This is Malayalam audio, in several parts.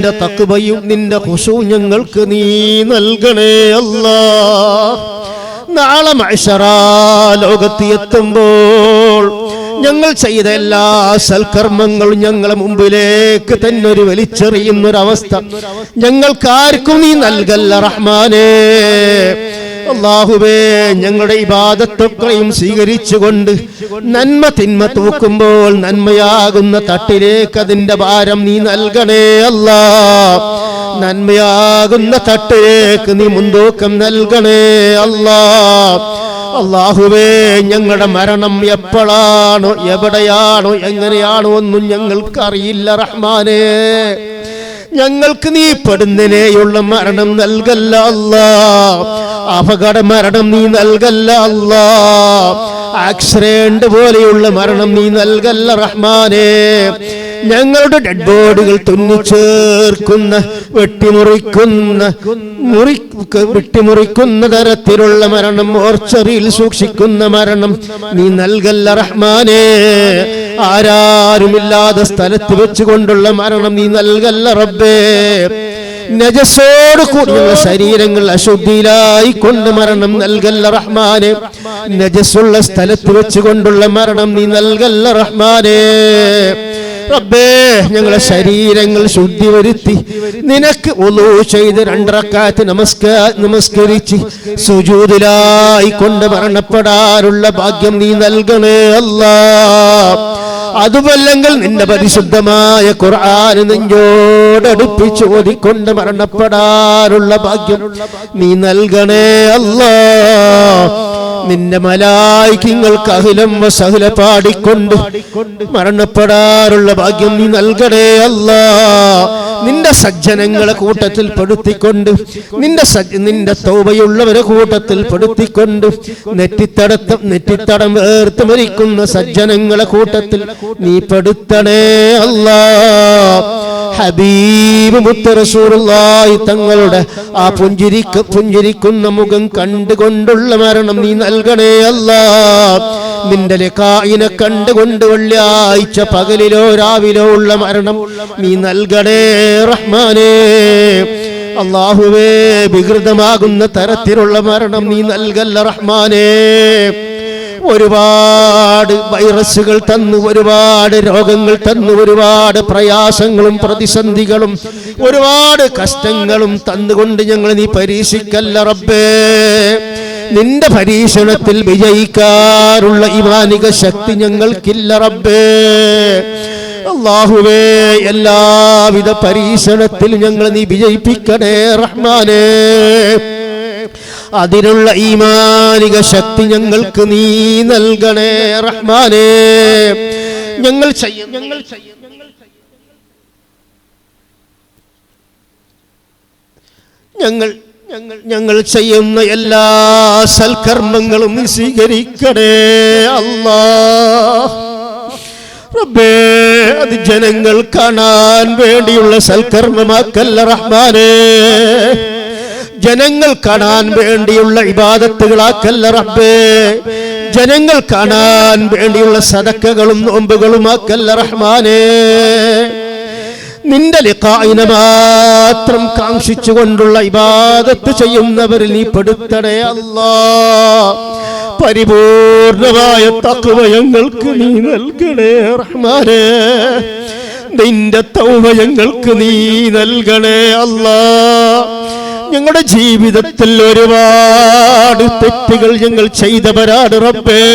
നിന്റെ തഖ്വയും നിന്റെ ഖുശൂ ഞങ്ങൾക്ക് നീ നൽകണേ അല്ലാഹ്. നാളെ മഅ്ശറ ലോകത്ത് എത്തുമ്പോൾ ഞങ്ങൾ ചെയ്ത എല്ലാ സൽക്കർമ്മങ്ങളും ഞങ്ങളെ മുമ്പിലേക്ക് തന്നെ ഒരു വലിച്ചെറിയുന്നൊരവസ്ഥ ഞങ്ങൾക്കാർക്കും നീ നൽകല്ല റഹ്മാനേ. അല്ലാഹുവേ, ഞങ്ങളുടെ ഇബാദത്തൊക്കെയും സ്വീകരിച്ചുകൊണ്ട് നന്മ തിന്മ തൂക്കുമ്പോൾ നന്മയാകുന്ന തട്ടിലേക്ക് അതിന്റെ ഭാരം നീ നൽകണേ അല്ലാഹ്. നന്മയാകുന്ന തട്ടിലേക്ക് നീ മുൻതൂക്കം നൽകണേ അല്ലാഹ്. അല്ലാഹുവേ, ഞങ്ങളുടെ മരണം എപ്പോഴാണോ എവിടെയാണോ എങ്ങനെയാണോ ഒന്നും ഞങ്ങൾക്കറിയില്ല റഹ്മാനേ. ഞങ്ങൾക്ക് നീ പെടുന്നതിനെയുള്ള മരണം നൽകല്ല അല്ലാഹ്. അപകട മരണം നീ നൽകല്ല അല്ലാഹ്. ആക്സിഡന്റ് പോലെയുള്ള മരണം നീ നൽകല്ല റഹ്മാനേ. ഞങ്ങളുടെ ഡെഡ് ബോഡികൾ തുന്നിച്ചേർക്കുന്ന വെട്ടിമുറിക്കുന്ന തരത്തിലുള്ള മരണം, മോർച്ചറിയിൽ സൂക്ഷിക്കുന്ന മരണം നീ നൽകല്ല റഹ്മാനേ. ആരാരുമില്ലാത്ത സ്ഥലത്ത് വെച്ചുകൊണ്ടുള്ള മരണം നീ നൽകല്ല റബ്ബേ. നജസോട് കൂടിയുള്ള ശരീരങ്ങൾ അശുദ്ധിയിലായി കൊണ്ട് മരണം നൽകല്ല റഹ്മാനേ. നജസുള്ള സ്ഥലത്ത് വെച്ചുകൊണ്ടുള്ള മരണം നീ നൽകല്ല റഹ്മാനേ. റബ്ബേ, ഞങ്ങളെ ശരീരങ്ങൾ ശുദ്ധി വരുത്തി നിനക്ക് വുളൂ ചെയ്ത് 2 റക്അത്ത് നമസ്കരിച്ച് സുജൂദിലായി കൊണ്ട് മരണപ്പെടാനുള്ള ഭാഗ്യം നീ നൽകണേ അല്ലാഹ്. അതുമല്ലെങ്കിൽ നിന്റെ പരിശുദ്ധമായ ഖുർആൻ നെഞ്ചോടടുപ്പിച്ച് ഓതിക്കൊണ്ട് മരണപ്പെടാനുള്ള ഭാഗ്യം നീ നൽകണേ അല്ലാഹ്. നിന്റെ മലായികങ്ങൾക്ക് അഹ്ലം വസഹ്ല പാടിക്കൊണ്ട് മരണപ്പെടാനുള്ള ഭാഗ്യം നീ നൽകണേ അല്ലാഹ്. നിന്റെ സജ്ജനങ്ങളെ കൂട്ടത്തിൽ പെടുത്തിക്കൊണ്ട് നിന്റെ തൗബയുള്ളവരെ കൂട്ടത്തിൽ പെടുത്തിക്കൊണ്ട് നെറ്റിത്തടം വേർത്ത് മരിക്കുന്ന സജ്ജനങ്ങളെ കൂട്ടത്തിൽ നീ പെടുത്തണേ അല്ലാഹ്. ഹബീബ് മുത്ത് റസൂലുള്ളാഹി തങ്ങളുടെ ആ പുഞ്ചിരിക്കുന്ന മുഖം കണ്ടുകൊണ്ടുള്ള മരണം നീ നൽകണേ അല്ലാഹ്. നിന്റെ ലിഖാഇനെ കണ്ടുകൊണ്ട് വെള്ളിയാഴ്ച പകലിലോ രാവിലോ ഉള്ള മരണം നീ നൽകണേ റഹ്മാനേ. അല്ലാഹുവേ, വികൃതമാകുന്ന തരത്തിലുള്ള മരണം നീ നൽകല്ല റഹ്മാനേ. ഒരുപാട് വൈറസുകൾ തന്നു, ഒരുപാട് രോഗങ്ങൾ തന്നു, ഒരുപാട് പ്രയാസങ്ങളും പ്രതിസന്ധികളും ഒരുപാട് കഷ്ടങ്ങളും തന്നുകൊണ്ട് ഞങ്ങൾ നീ പരീക്ഷിക്കല്ല റബ്ബേ. നിന്റെ പരീക്ഷണത്തിൽ വിജയിക്കാറുള്ള ഈമാനിക ശക്തി ഞങ്ങൾക്കില്ല റബ്ബേ. അല്ലാഹുവേ, എല്ലാവിധ പരീക്ഷണത്തിൽ ഞങ്ങൾ നീ വിജയിപ്പിക്കണേ റഹ്മാനേ. അതിനുള്ള ഈമാനിക ശക്തി ഞങ്ങൾക്ക് നീ നൽകണേ റഹ്മാനേ. ഞങ്ങൾ ചെയ്യുന്ന എല്ലാ സൽക്കർമ്മങ്ങളും സ്വീകരിക്കണേ അല്ലാഹ്. റബ്ബേ, അത് ജനങ്ങൾ കാണാൻ വേണ്ടിയുള്ള സൽക്കർമ്മമാക്കല്ല റഹ്മാനേ. ജനങ്ങൾ കാണാൻ വേണ്ടിയുള്ള ഇബാദത്തുകളാക്കല്ല റബ്ബേ. ജനങ്ങൾ കാണാൻ വേണ്ടിയുള്ള സദക്കകളും നോമ്പുകളുമാക്കല്ല റഹ്മാനേ. നിന്റെ ലിഖാഇനെ മാത്രം കാംക്ഷിച്ചുകൊണ്ടുള്ള ഇബാദത്ത് ചെയ്യുന്നവരിൽ നീ പെടുത്തണേ അല്ലാഹ്. പരിപൂർണമായ തഖ്വ ഞങ്ങൾക്ക് നീ നൽകണേ റഹ്മാനേ. നിന്റെ തൗബ ഞങ്ങൾക്ക് നീ നൽകണേ അല്ലാഹ്. ഞങ്ങളുടെ ജീവിതത്തിൽ ഒരുപാട് തെറ്റുകൾ ഞങ്ങൾ ചെയ്തവരാണ് റബ്ബേ.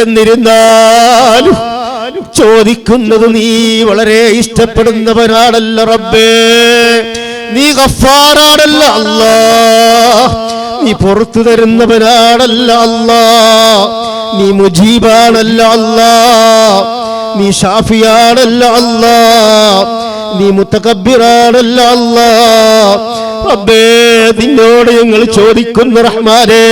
എന്നിരുന്നാലും ചോദിക്കുന്നത് നീ വളരെ ഇഷ്ടപ്പെടുന്നവനാണല്ലോ റബ്ബേ. നീ ഗഫാറാണല്ല അല്ലാഹ്. നീ പുറത്തു തരുന്നവനാണല്ല അല്ലാഹ്. നീ മുജീബാണല്ല അല്ലാഹ്. നീ ഷാഫിയാണല്ല അല്ലാഹ്. നീ മുതകബ്ബിറാണല്ല അല്ലാഹ്. റബ്ബേ, നിന്നോട് ഞങ്ങൾ ചോദിക്കുന്നു റഹ്മാനേ,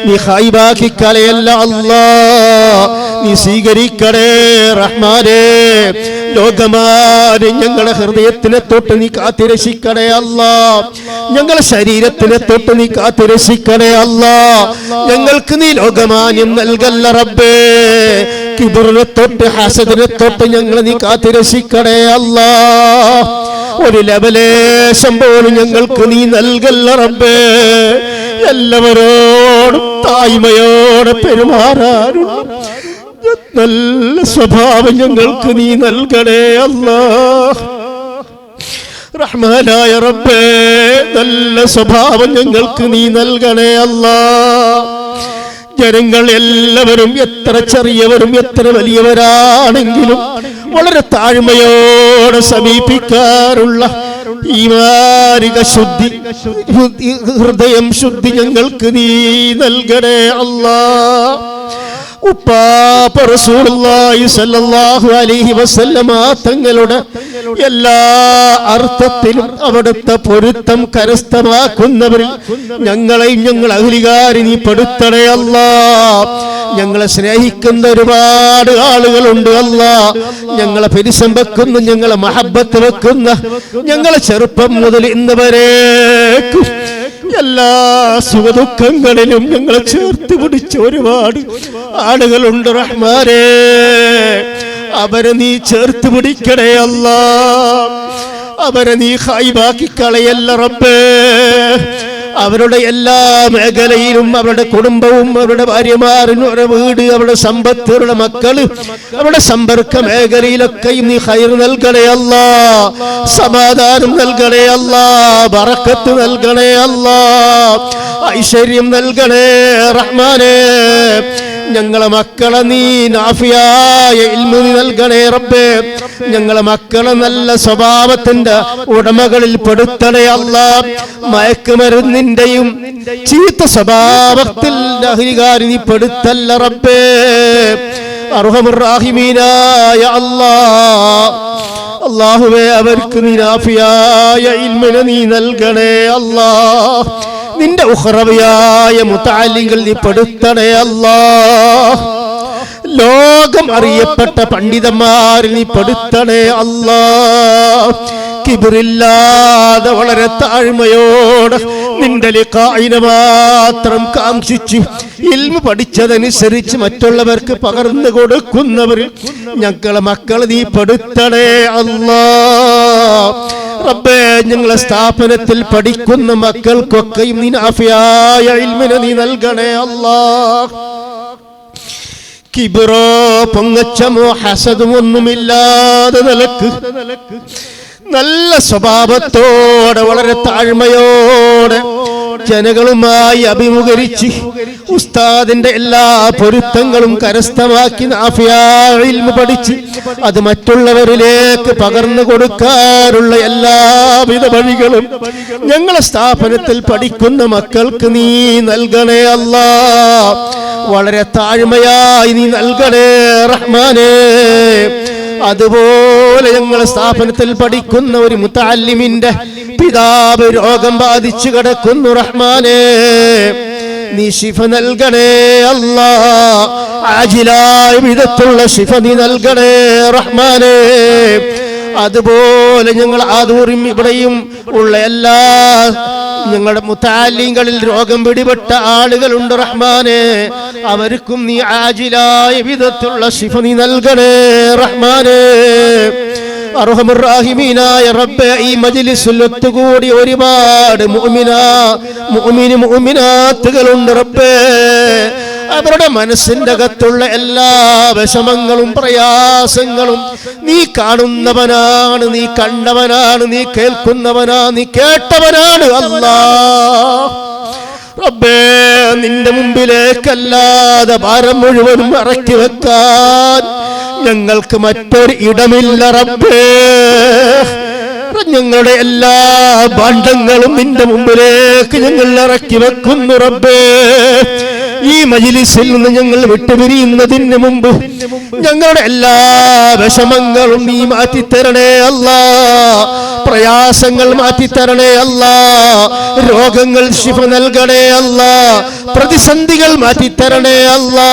നീ ഖൈബാക്കി കളയല്ല അല്ലാഹ്. നീ സ്വീകരിക്കണേ റഹ്മാനേ. ലോകമാരെ ഞങ്ങളുടെ ഹൃദയത്തിനെ തൊട്ട് നീ കാത്തിരക്ഷിക്കണേ അല്ലാഹ്. ഞങ്ങളുടെ ശരീരത്തിനെ തൊട്ട് നീ കാത്തിരക്ഷിക്കണേ അല്ലാഹ്. ഞങ്ങൾക്ക് നീ ലോകമാന്യം നൽകല്ല റബ്ബേ. കിബറിനെ തൊട്ട് ഹസദിനെ തൊട്ട് ഞങ്ങളെ നീ കാത്തിരക്ഷിക്കണേ അല്ലാ. ഒരു ലവലേശം പോലും ഞങ്ങൾക്ക് നീ നൽകല്ല റബ്ബേ. എല്ലാവരോടും തായ്മയോടെ പെരുമാറാനുള്ള നല്ല സ്വഭാവം ഞങ്ങൾക്ക് നീ നൽകണേ അല്ലാ. റഹ്മാനായ റബ്ബേ, നല്ല സ്വഭാവം ഞങ്ങൾക്ക് നീ നൽകണേ അല്ലാ. ജനങ്ങൾ എല്ലാവരും എത്ര ചെറിയവരും എത്ര വലിയവരാണെങ്കിലും വളരെ താഴ്മയോടെ സമീപിക്കാറുള്ള ഈമാനിക ശുദ്ധി, ഹൃദയം ശുദ്ധി ഞങ്ങൾക്ക് നീ നൽകണേ അല്ലാ. ഉപ്പാപ്പ റസൂലുള്ളാഹി സ്വല്ലല്ലാഹു അലൈഹി വസല്ലമ തങ്ങളുടെ എല്ലാ അർത്ഥത്തിലും അവിടുത്തെ പൊരുത്തം കരസ്ഥമാക്കുന്നവരിൽ ഞങ്ങളെയും ഞങ്ങൾ അഹ്ലികാരെ നീ പെടുത്തണേ അല്ലാ. ഞങ്ങളെ സ്നേഹിക്കുന്ന ഒരുപാട് ആളുകളുണ്ട് അല്ലാ. ഞങ്ങളെ പരിസം വെക്കുന്ന, ഞങ്ങളെ മഹബത്ത് വെക്കുന്ന, ഞങ്ങളെ ചെറുപ്പം മുതൽ ഇന്ന് വരേക്കും എല്ലാ സുഖദുഃഖങ്ങളിലും ഞങ്ങളെ ചേർത്ത് പിടിച്ച ഒരുപാട് ആളുകളുണ്ട് റഹ്മാനേ. അവരെ നീ ചേർത്ത് പിടിക്കണേ അല്ലാ. അവരെ നീ ഖൈബാക്കി കളയല്ല റബ്ബേ. അവരുടെ എല്ലാ മേഖലയിലും അവരുടെ കുടുംബവും അവരുടെ ഭാര്യമാരും അവരുടെ വീട് അവരുടെ സമ്പത്ത് അവരുടെ മക്കള് അവരുടെ സമ്പർക്ക മേഖലയിലൊക്കെയും നീ ഖൈർ നൽകണേ അല്ലാ. സമാധാനം നൽകണേ അല്ലാ. ബറക്കത്ത് നൽകണേ അല്ലാ. ഐശ്വര്യം നൽകണേ റഹ്മാനേ. ഞങ്ങളെ മക്കളെ നീ നാഫിയായ ഇൽമു നൽകണേ റബ്ബേ. ഞങ്ങളെ മക്കളെ നല്ല സ്വഭാവത്തിന്റെ ഉടമകളിൽ പെടുത്തണേ അല്ലാ. മയക്കുമരുന്നിന്റെയും ചീത്ത സ്വഭാവത്തിൽ അഹ്ലികാരി നീ പെടുത്തല്ല റബ്ബേ. അർഹമുർ റഹീമീനായ അല്ലാ, അല്ലാഹുവേ അവർക്ക് നീ നാഫിയായ ഇൽമിനെ നീ നൽകണേ അല്ലാ. നിന്റെ ഉഖറവിയായ മുതഅല്ലിങ്ങൾ നീ പെടുത്തണേ അല്ലാ. ലോകം അറിയപ്പെട്ട പണ്ഡിതന്മാരിൽ നീ പെടുത്തണേ അല്ലാ. കിബിറില്ലാതെ വളരെ താഴ്മയോടെ നിന്റെ ലിഖാഇനെ മാത്രം കാംക്ഷിച്ച് ഇൽമു പഠിച്ചതനുസരിച്ച് മറ്റുള്ളവർക്ക് പകർന്നു കൊടുക്കുന്നവർ ഞങ്ങളെ മക്കളെ നീ പെടുത്തണേ അല്ലാ. റബ്ബേ, ഞങ്ങളെ സ്ഥാപനത്തിൽ പഠിക്കുന്ന മക്കൾക്കൊക്കെയും നീ നാഫിയായ ഇൽമിനെ നീ നൽകണേ അല്ലാ. കിബിറോ പൊങ്ങച്ചമോ ഹസദും ഒന്നുമില്ലാതെ നിലക്ക് നല്ല സ്വഭാവത്തോടെ വളരെ താഴ്മയോടെ ജനങ്ങളുമായി അഭിമുഖീകരിച്ച് ഉസ്താദിന്റെ എല്ലാ പൊരുത്തങ്ങളും കരസ്ഥമാക്കി നാഫിയായ ഇൽമു പഠിച്ച് അത് മറ്റുള്ളവരിലേക്ക് പകർന്നു കൊടുക്കാനുള്ള എല്ലാവിധ വഴികളും ഞങ്ങളെ സ്ഥാപനത്തിൽ പഠിക്കുന്ന മക്കൾക്ക് നീ നൽകണേ അല്ലാ. വളരെ താഴ്മയായി നീ നൽകണേ റഹ്മാനേ. അതുപോലെ ഞങ്ങളെ സ്ഥാപനത്തിൽ പഠിക്കുന്ന ഒരു മുതഅല്ലിമിന്റെ പിതാവ് രോഗം ബാധിച്ചു കിടക്കുന്നു റഹ്മാനേ. നീ ശിഫ നൽകണേ അല്ലാ. ആജിലായ വിധത്തുള്ള ശിഫ നീ നൽകണേ റഹ്മാനേ. അതുപോലെ ഞങ്ങൾ ആദൂറും ഇവിടെയും ഉള്ള എല്ലാ ഞങ്ങളുടെ മുതഅല്ലിങ്ങളിൽ രോഗം പിടിപെട്ട ആളുകളുണ്ട് റഹ്മാനേ. അവർക്കും നീ ആജിലായ വിധത്തിലുള്ള ശിഫ നീ നൽകണേ റഹ്മാനേ. അർഹമുർ റഹീമീനായ റബ്ബേ, ഈ മജ്ലിസിൽ ഒത്തുകൂടി ഒരുപാട് മുഅ്മിനാത്തുകളുണ്ട് റബ്ബേ. അവരുടെ മനസ്സിന്റെ അകത്തുള്ള എല്ലാ വിഷമങ്ങളും പ്രയാസങ്ങളും നീ കാണുന്നവനാണ്, നീ കണ്ടവനാണ്, നീ കേൾക്കുന്നവനാണ്, നീ കേട്ടവനാണ് അല്ലാഹ്. റബ്ബേ, നിന്റെ മുമ്പിലേക്കല്ലാതെ ഭാരം മുഴുവനും ഇറക്കി വെക്കാൻ ഞങ്ങൾക്ക് മറ്റൊരു ഇടമില്ല റബ്ബേ. ഞങ്ങളുടെ എല്ലാ ഭാണ്ഡങ്ങളും നിന്റെ മുമ്പിലേക്ക് ഞങ്ങൾ ഇറക്കി വെക്കുന്നു റബ്ബേ. ഈ മജ്ലിസിൽ നിന്ന് ഞങ്ങൾ വിട്ടുപിരിയുന്നതിന് മുമ്പ് ഞങ്ങളുടെ എല്ലാ വിഷമങ്ങളും നീ മാറ്റിത്തരണേ അല്ലാ. പ്രയാസങ്ങൾ മാറ്റിത്തരണേ അല്ലാ. രോഗങ്ങൾ ശിഫ നൽകണേ അല്ലാ. പ്രതിസന്ധികൾ മാറ്റിത്തരണേ അല്ലാ.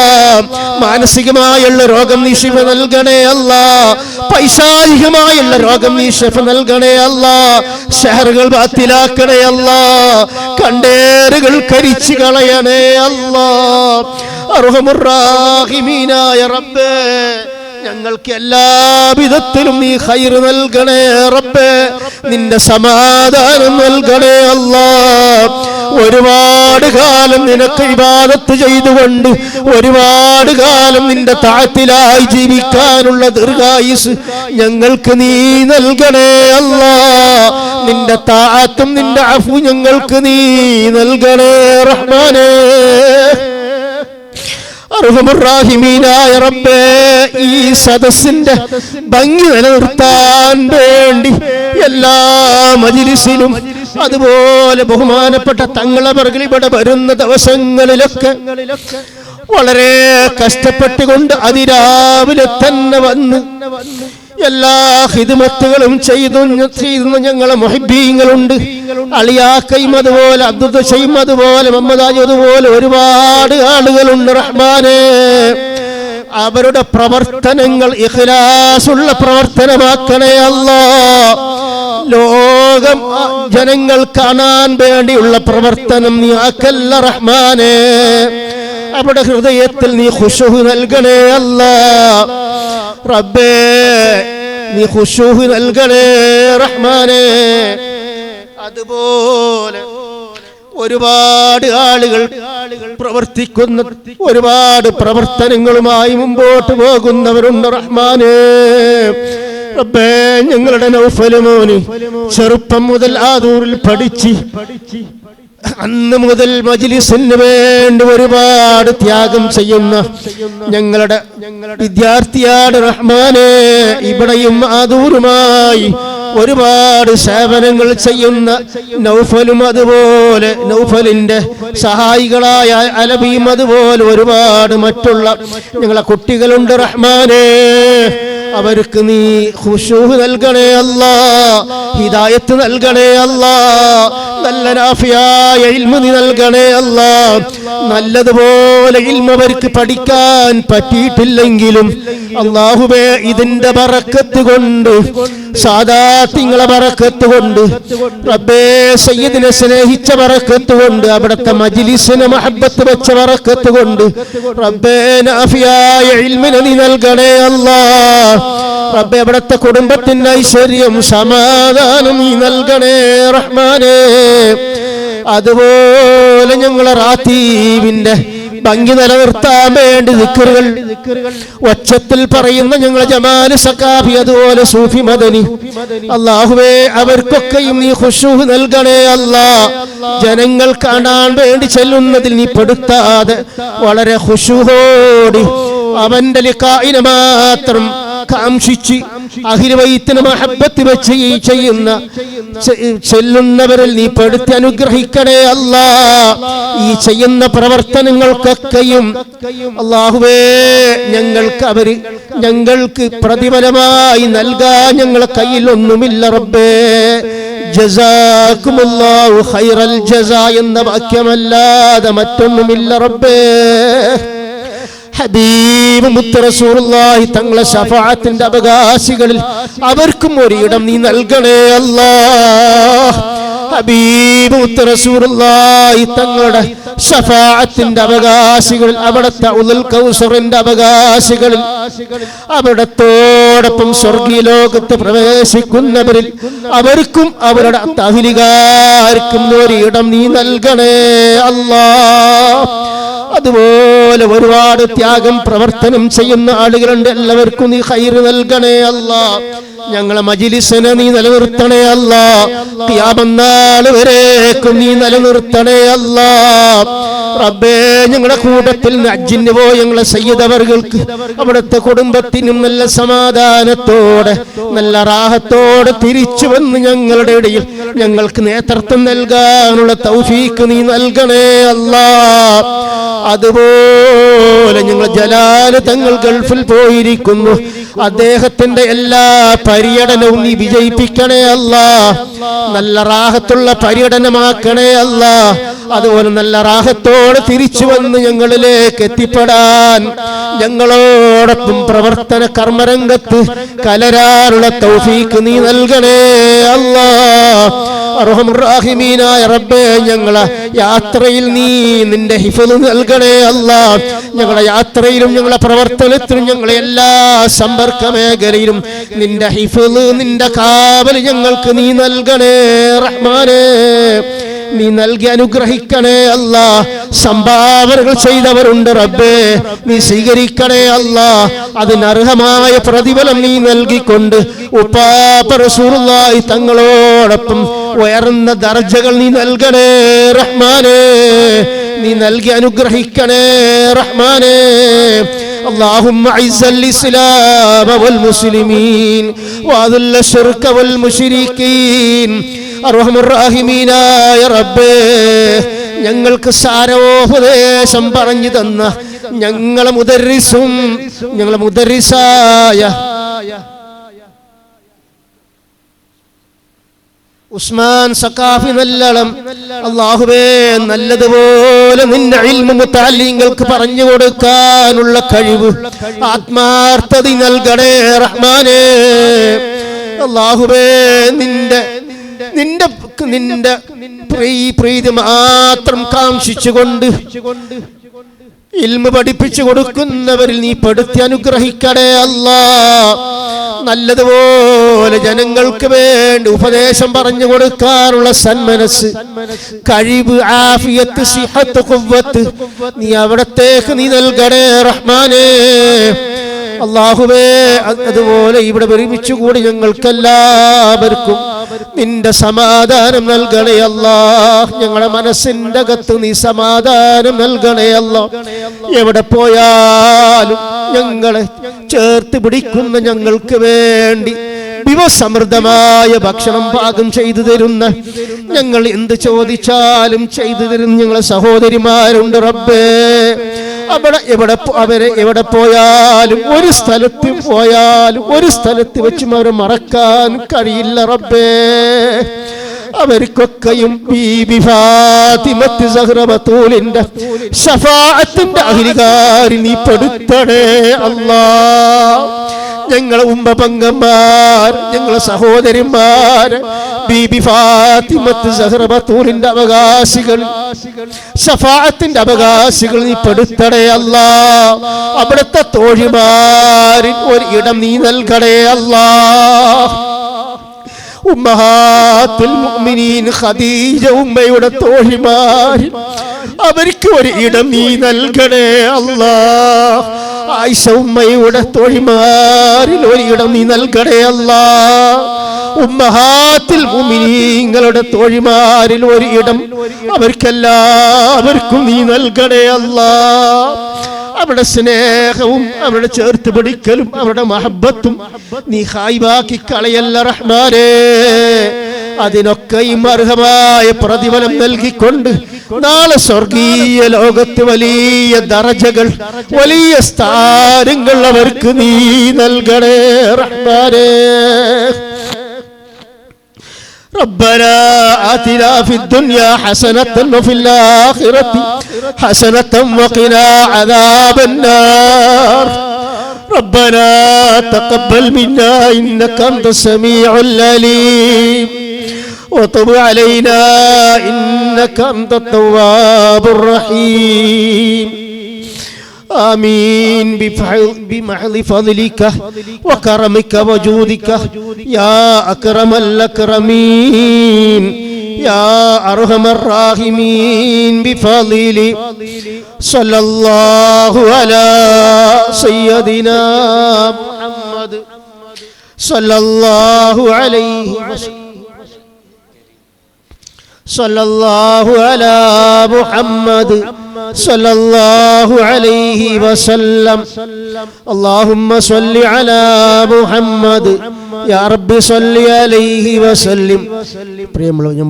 മാനസികമായുള്ള രോഗം നീ ശിഫ നൽകണേ അല്ലാ. പൈശാചികമായുള്ള രോഗം നീ ശിഫ നൽകണേ അല്ലാ. ഷഹറുകൾ ബാത്തിലാക്കണേ അല്ലാ. കണ്ടേറുകൾ കരിച്ചു കളയണേ അല്ലാ. അർഹമുർ റഹീമീനായ റബ്ബേ, ഞങ്ങൾക്ക് എല്ലാ വിധത്തിലും നീ ഖൈർ നൽകണേ റബ്ബേ, നിന്റെ സമാധാനം നൽകണേ അല്ലാഹ്. ഒരുപാട് കാലം നിനക്ക് ഇബാദത്ത് ചെയ്തുകൊണ്ട് ഒരുപാട് കാലം നിന്റെ താഅത്തിലായി ജീവിക്കാനുള്ള ദീർഘായുസ് ഞങ്ങൾക്ക് നീ നൽകണേ അല്ലാഹ്. നിന്റെ താഅത്തും നിന്റെ അഫ്വു ഞങ്ങൾക്ക് നീ നൽകണേ റഹ്മാനേ. അർഹമുർ റഹീമീനായ റബ്ബേ, ഈ സദസ്സിന്റെ ഭംഗി നിലനിർത്താൻ വേണ്ടി എല്ലാ മജ്‌ലിസിലും അതുപോലെ ബഹുമാനപ്പെട്ട തങ്ങളവർകൾ ഇവിടെ വരുന്ന ദിവസങ്ങളിലൊക്കെ വളരെ കഷ്ടപ്പെട്ടുകൊണ്ട് അതിരാവിലെ തന്നെ വന്ന് എല്ലാ ഖിദ്മത്തുകളും ചെയ്യുന്ന ഞങ്ങളെ മുഹിബ്ബീങ്ങളുണ്ട്. അളിയാക്കയും അതുപോലെ അബ്ദുദ്ദശയും അതുപോലെ മുഹമ്മദാജി അതുപോലെ ഒരുപാട് ആളുകളുണ്ട് റഹ്മാനേ. അവരുടെ പ്രവർത്തനങ്ങൾ ഇഖ്ലാസുള്ള പ്രവർത്തനമാക്കണേ അല്ലാഹ്. ലോകം ജനങ്ങൾ കാണാൻ വേണ്ടിയുള്ള പ്രവർത്തനം നീ ആക്കല്ല റഹ്മാനേ. അവരുടെ ഹൃദയത്തിൽ നീ ഖുശൂഅ് നൽകണേ അല്ലാഹ്. റബ്ബേ, നീ ഖുശൂഅ് നൽകണേ റഹ്മാനേ. അതുപോലെ ഒരുപാട് ആളുകൾ പ്രവർത്തിക്കുന്ന ഒരുപാട് പ്രവർത്തനങ്ങളുമായി മുമ്പോട്ട് പോകുന്നവരുണ്ട് റഹ്മാനേ. റബ്ബേ, ഞങ്ങളുടെ നൗഫൽ മോന് ചെറുപ്പം മുതൽ ആദൂറിൽ പഠിച്ച് അന്ന് മുതൽ മജ്‌ലിസിന് വേണ്ടി ഒരുപാട് ത്യാഗം ചെയ്യുന്ന ഞങ്ങളുടെ വിദ്യാർത്ഥിയാണ് റഹ്മാനേ. ഇവിടെയും ആദൂറുമായി ഒരുപാട് സേവനങ്ങൾ ചെയ്യുന്ന നൗഫലും അതുപോലെ നൗഫലിന്റെ സഹായികളായ അലബിയും അതുപോലെ ഒരുപാട് മറ്റുള്ള ഞങ്ങളെ കുട്ടികളുണ്ട് റഹ്മാനേ. അവർക്ക് നീ ഖുശൂഅ് നൽകണേ അല്ലാഹ്, ഹിദായത്ത് നൽകണേ അല്ലാഹ്, നല്ല നാഫിയായ ഇൽമു നീ നൽകണേ അല്ലാഹ്. നല്ലതുപോലെ ഇൽമു അവർക്ക് പഠിക്കാൻ പറ്റിയിട്ടില്ലെങ്കിലും അല്ലാഹുവേ, ഇതിന്റെ ബറക്കത്ത് കൊണ്ട് സാദാത്തിങ്ങളെ ബറക്കത്ത് കൊണ്ട് റബ്ബേ, സയ്യിദിനെ സ്നേഹിച്ച ബറക്കത്ത് കൊണ്ട് അവിടുത്തെ മജ്‌ലിസിനെ മഹബ്ബത്ത് വെച്ച ബറക്കത്ത് കൊണ്ട് റബ്ബേ, നാഫിയായ ഇൽമിനെ നീ നൽകണേ അല്ലാഹ്. റബ്ബേ, അവിടുത്തെ കുടുംബത്തിന്റെ ഐശ്വര്യം സമാധാനം നീ നൽകണേ റഹ്മാനേ. അതുപോലെ ഞങ്ങളെ റാത്തീബിന്റെ ഭംഗി നിലനിർത്താൻ വേണ്ടി ദിക്റുകൾ ഒച്ചത്തിൽ പറയുന്ന ഞങ്ങളെ ജമാല് സഖാഫി അതുപോലെ സൂഫി മദനി അല്ലാഹുവേ, അവർക്കൊക്കെയും നീ ഖുശൂഅ് നൽകണേ അല്ലാഹ്. ജനങ്ങൾ കാണാൻ വേണ്ടി ചെല്ലുന്നതിൽ നീ പെടുത്താതെ വളരെ ഖുശൂഅോടെ അവന്റെ ലിഖാഇനെ മാത്രം കാംക്ഷിച്ച് അഹ്ലു ബൈത്തിന് മഹബ്ബത്ത് വെച്ച് ചെയ്യുന്ന ചെല്ലുന്നവരിൽ നീ പെടുത്തി അനുഗ്രഹിക്കണേ അല്ലാഹ്. ഈ ചെയ്യുന്ന പ്രവർത്തനങ്ങൾക്കൊക്കെയും അല്ലാഹുവേ, ഞങ്ങൾക്ക് പ്രതിഫലമായി നൽകാൻ ഞങ്ങളെ കയ്യിൽ ഒന്നുമില്ല റബ്ബേ. ജസാകുമുല്ലാഹു ഖൈറൽ ജസാ എന്ന വാക്യമല്ലാതെ മറ്റൊന്നുമില്ല റബ്ബേ. ഹബീബ് മുത്ത് റസൂലുള്ളാഹി തങ്ങളെ ശഫാഅത്തിന്റെ അവകാശികളിൽ അവർക്കും ഒരിടം നീ നൽകണേ അല്ലാഹ്. ഹബീബ് മുത്ത് റസൂലുള്ളാഹി തങ്ങളുടെ ശഫാഅത്തിന്റെ അവകാശികളിൽ അവിടുത്തെ ഉൽ കൗസറിന്റെ അവകാശികളിൽ അവിടത്തോടൊപ്പം സ്വർഗീയ ലോകത്ത് പ്രവേശിക്കുന്നവരിൽ അവർക്കും അവരുടെ അഹ്ലികാർക്കും ഒരിടം നീ നൽകണേ അല്ലാഹ്. അതുപോലെ ഒരുപാട് ത്യാഗം പ്രവർത്തനം ചെയ്യുന്ന ആളുകളുണ്ട്. എല്ലാവർക്കും നീ ഖൈർ നൽകണേ അല്ലാഹ്. ഞങ്ങളെ മജ്‌ലിസിനെ നീ നിലനിർത്തണേ അല്ലാഹ്. ഖിയാമത്ത് നാൾ വരേക്കും നീ നിലനിർത്തണേ അല്ലാഹ്. റബ്ബേ, ഞങ്ങളുടെ കൂട്ടത്തിൽ ഹജ്ജിന് പോയ ഞങ്ങളെ സയ്യിദ് അവർക്ക് അവിടുത്തെ കുടുംബത്തിനും നല്ല സമാധാനത്തോടെ നല്ല റാഹത്തോടെ തിരിച്ചു വന്ന് ഞങ്ങളുടെ ഇടയിൽ ഞങ്ങൾക്ക് നേതൃത്വം നൽകാനുള്ള തൗഫീഖ് നീ നൽകണേ അല്ലാഹ്. അതുപോലെ ഞങ്ങൾ ജലാല് തങ്ങൾ ഗൾഫിൽ പോയിരിക്കുന്നു. അദ്ദേഹത്തിന്റെ എല്ലാ പര്യടനവും നീ വിജയിപ്പിക്കണേ അല്ലാഹ്. നല്ല റാഹത്തുള്ള പര്യടനമാക്കണേ അല്ലാഹ്. അതുപോലെ നല്ല റാഹത്തോടെ തിരിച്ചു വന്ന് ഞങ്ങളിലേക്ക് എത്തിപ്പെടാൻ ഞങ്ങളോടൊപ്പം പ്രവർത്തന കർമ്മരംഗത്ത് കലരാനുള്ള തൗഫീഖ് നീ നൽകണേ അല്ലാഹ്. അർഹമുർ റഹീമീനായ റബ്ബേ, ഞങ്ങളെ യാത്രയിൽ നീ നിന്റെ ഹിഫ്ള് നൽകണേ അല്ലാഹ്. ഞങ്ങളുടെ യാത്രയിലും ഞങ്ങളുടെ പ്രവർത്തനത്തിലും ഞങ്ങളെ എല്ലാ സമ്പർക്ക മേഖലയിലും നിന്റെ ഹിഫ്ള്, നിന്റെ കാവൽ ഞങ്ങൾക്ക് നീ നൽകണേ റഹ്മാനേ. നീ നൽകി അനുഗ്രഹിക്കണേ അല്ലാഹ്. സംഭാവനകൾ ചെയ്തവരുണ്ട് റബ്ബേ, നീ സ്വീകരിക്കണേ അല്ലാഹ്. അതിനർഹമായ പ്രതിഫലം നീ നൽകിക്കൊണ്ട് ഉപ്പാപ്പ റസൂലുള്ളാഹി തങ്ങളോടൊപ്പം ഉയർന്ന ദർജകൾ നീ നൽകണേ റഹ്മാനേ. നീ നൽകി അനുഗ്രഹിക്കണേ റഹ്മാനേ. اللهم اعز الاسلام والمسلمين واذل الشرك والمشركين അർഹമുർ റഹീമീനായ റബ്ബേ, ഞങ്ങൾക്ക് സാരോപദേശം പറഞ്ഞു തന്ന ഞങ്ങളെ മുദർരിസും ഞങ്ങളെ മുദർരിസായ ഉസ്മാൻ സഖാഫി നല്ലളം, അല്ലാഹുവേ നല്ലതുപോലെ നിന്റെ ഇൽമു മുതഅല്ലിങ്ങൾക്ക് പറഞ്ഞു കൊടുക്കാനുള്ള കഴിവ് ആത്മാർത്ഥത നൽകണേ റഹ്മാനേ. അല്ലാഹുവേ നിന്റെ നിന്റെ നിന്റെ പ്രീതി മാത്രം കാംക്ഷിച്ചുകൊണ്ട് ഇൽമു പഠിപ്പിച്ചു കൊടുക്കുന്നവരിൽ നീ പെടുത്തി അനുഗ്രഹിക്കണേ അല്ലാഹ്. നല്ലതുപോലെ ജനങ്ങൾക്ക് വേണ്ടി ഉപദേശം പറഞ്ഞു കൊടുക്കാനുള്ള സന്മനസ്, കഴിവ്, ആഫിയത്ത്, സിഹത്ത്, ഖുവ്വത്ത് നീ അവിടത്തേക്ക് നീ നൽകണേ റഹ്മാനേ. അല്ലാഹുവേ അതുപോലെ ഇവിടെ ഒരുമിച്ചുകൂടി ഞങ്ങൾക്കെല്ലാവർക്കും നിന്റെ സമാധാനം നൽകണേ അല്ലാഹ്. ഞങ്ങളുടെ മനസ്സിന്റെ അകത്ത് നീ സമാധാനം നൽകണേ അല്ലാഹ്. എവിടെ പോയാലും ഞങ്ങളെ ചേർത്ത് പിടിക്കുന്ന ഞങ്ങൾക്ക് വേണ്ടി വിഭവസമൃദ്ധമായ ഭക്ഷണം പാകം ചെയ്തു തരുന്ന, ഞങ്ങൾ എന്ത് ചോദിച്ചാലും ചെയ്തു തരുന്ന ഞങ്ങളെ സഹോദരിമാരുണ്ട് റബ്ബേ. അവരെ എവിടെ പോയാലും ഒരു സ്ഥലത്ത് പോയാലും ഒരു സ്ഥലത്ത് വെച്ചും അവരെ മറക്കാൻ കഴിയില്ല റബ്ബേ. അവർക്കൊക്കെയും ബീബി ഫാത്തിമത്ത് സഹ്റ ബത്തൂലിന്റെ ശഫാഅത്തിന്റെ അഹ്ലികാരി നീ പെടുത്തണേ അല്ലാഹ്. ഞങ്ങളെ ഉമ്മ പങ്കന്മാർ, ഞങ്ങളെ സഹോദരിമാർ, ബീബി ഫാത്തിമത്ത് സഹ്റ ബത്തൂലിന്റെ അവകാശികൾ, ശഫാഅത്തിന്റെ അവകാശികൾ നീ പെടുത്തണേ അല്ലാഹ്. അവിടുത്തെ തോഴിമാരിൽ ഒരു ഇടം നീ നൽകണേ അല്ലാഹ്. ഉമ്മഹാത്തുൽ മുഅ്മിനീൻ ഖദീജ ഉമ്മയുടെ തോഴിമാരിൽ അവർക്ക് ഒരു ഇടം നീ നൽകണേ അല്ലാഹ്. ആയിഷ ഉമ്മയുടെ തോഴിമാരിൽ ഒരു ഇടം നീ നൽകണേ അല്ലാഹ്. ഉമ്മഹാത്തുൽ മുഅ്മിനീങ്ങളുടെ തോഴിമാരിൽ ഒരു ഇടം അവർക്കെല്ലാവർക്കും നീ നൽകണേ അല്ലാഹ്. അവരുടെ സ്നേഹവും അവരുടെ ചേർത്ത് പിടിക്കലും അവരുടെ മഹബത്തും നീ ഹായിബാക്കി കളയല്ല റഹ്മാനേ. അതിനൊക്കെയും അർഹമായ പ്രതിഫലം നൽകിക്കൊണ്ട് നാളെ സ്വർഗീയ ലോകത്ത് വലിയ ദറജകൾ, വലിയ സ്ഥാനങ്ങൾ അവർക്ക് നീ നൽകണേ റഹ്മാനേ. ربنا آتنا في الدنيا حسنة وفي الآخرة حسنة وقنا عذاب النار. ربنا تقبل منا إنك أنت السميع العليم وتب علينا إنك أنت التواب الرحيم. آمين بمحض فضلك وكرمك وجودك يا أكرم الأكرمين يا أرحم الراحمين. بفضل صلى الله على سيدنا محمد صلى الله عليه وسلم. صلى الله على محمد صلى الله عليه وسلم. اللهم صل على محمد يا رب صل عليه وسلم.